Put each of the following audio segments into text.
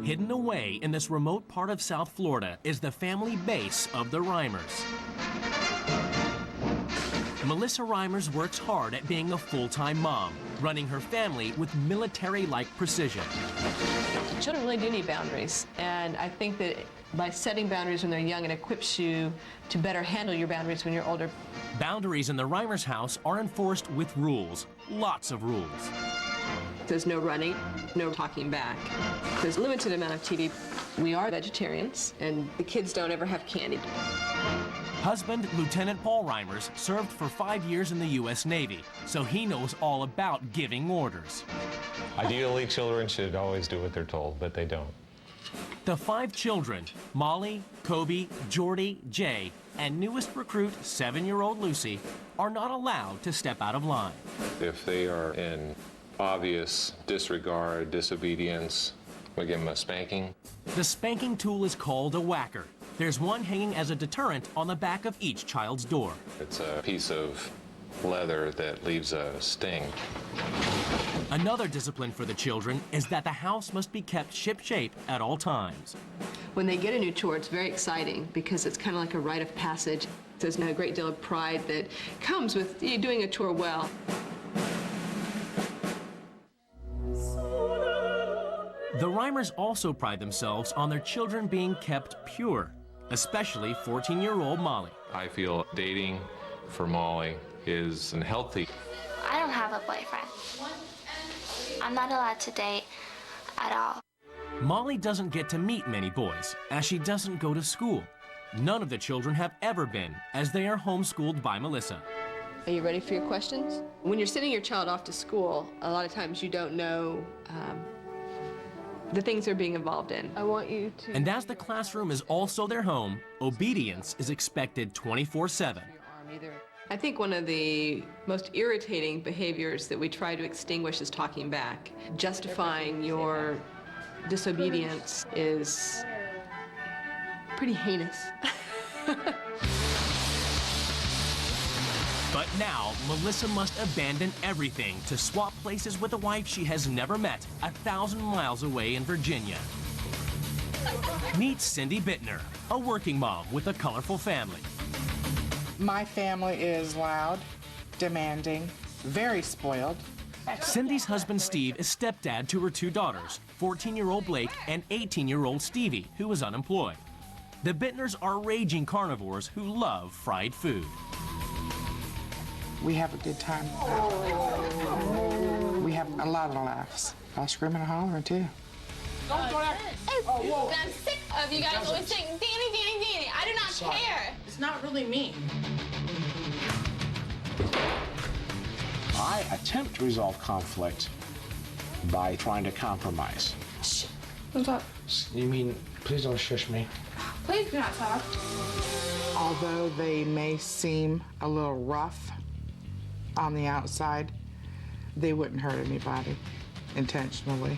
Hidden away in this remote part of South Florida is the family base of the Reimers. Melissa Reimers works hard at being a full-time mom, running her family with military-like precision. Children really do need boundaries, and I think that by setting boundaries when they're young, it equips you to better handle your boundaries when you're older. Boundaries in the Reimers house are enforced with rules, lots of rules. There's no running, no talking back. There's a limited amount of TV. We are vegetarians, and the kids don't ever have candy. Husband, Lieutenant Paul Reimers, served for 5 years in the U.S. Navy, so he knows all about giving orders. Ideally, children should always do what they're told, but they don't. The 5 children, Molly, Kobe, Jordy, Jay, and newest recruit, 7-year-old Lucy, are not allowed to step out of line. If they are in obvious disregard, disobedience, we give them a spanking. The spanking tool is called a whacker. There's one hanging as a deterrent on the back of each child's door. It's a piece of leather that leaves a sting. Another discipline for the children is that the house must be kept shipshape at all times. When they get a new chore, it's very exciting because it's kind of like a rite of passage. There's a great deal of pride that comes with doing a chore well. The Reimers also pride themselves on their children being kept pure, especially 14-year-old Molly. I feel dating for Molly is unhealthy. I don't have a boyfriend. I'm not allowed to date at all. Molly doesn't get to meet many boys, as she doesn't go to school. None of the children have ever been, as they are homeschooled by Melissa. Are you ready for your questions? When you're sending your child off to school, a lot of times you don't know the things they're being involved in. I want you to... And as the classroom is also their home, obedience is expected 24/7. I think one of the most irritating behaviors that we try to extinguish is talking back. Justifying your disobedience is pretty heinous. But now, Melissa must abandon everything to swap places with a wife she has never met 1,000 miles away in Virginia. Meet Cindy Bittner, a working mom with a colorful family. My family is loud, demanding, very spoiled. Cindy's husband Steve is stepdad to her 2 daughters, 14-year-old Blake and 18-year-old Stevie, who is unemployed. The Bittners are raging carnivores who love fried food. We have a good time. We have a lot of laughs. I screaming and hollering too. I'm sick of you guys always saying, Danny, Danny, Danny. I do not care. It's not really me. I attempt to resolve conflict by trying to compromise. Shh. What's up? You mean, please don't shush me. Please do not talk. Although they may seem a little rough on the outside, they wouldn't hurt anybody intentionally.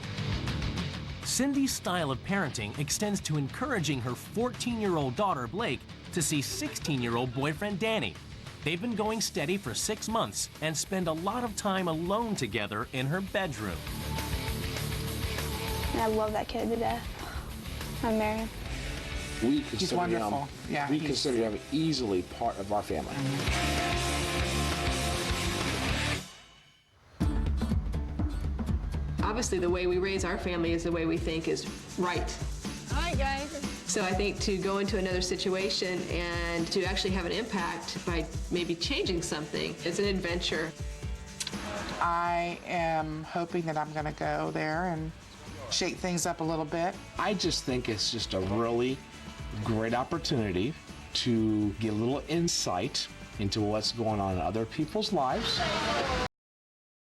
Cindy's style of parenting extends to encouraging her 14-year-old daughter, Blake, to see 16-year-old boyfriend, Danny. They've been going steady for 6 months and spend a lot of time alone together in her bedroom. And I love that kid to death. I'm married. We He's consider wonderful. him, we consider him easily part of our family. Obviously, the way we raise our family is the way we think is right. All right, guys. So I think to go into another situation and to actually have an impact by maybe changing something is an adventure. I am hoping that I'm going to go there and shake things up a little bit. I just think it's just a really great opportunity to get a little insight into what's going on in other people's lives.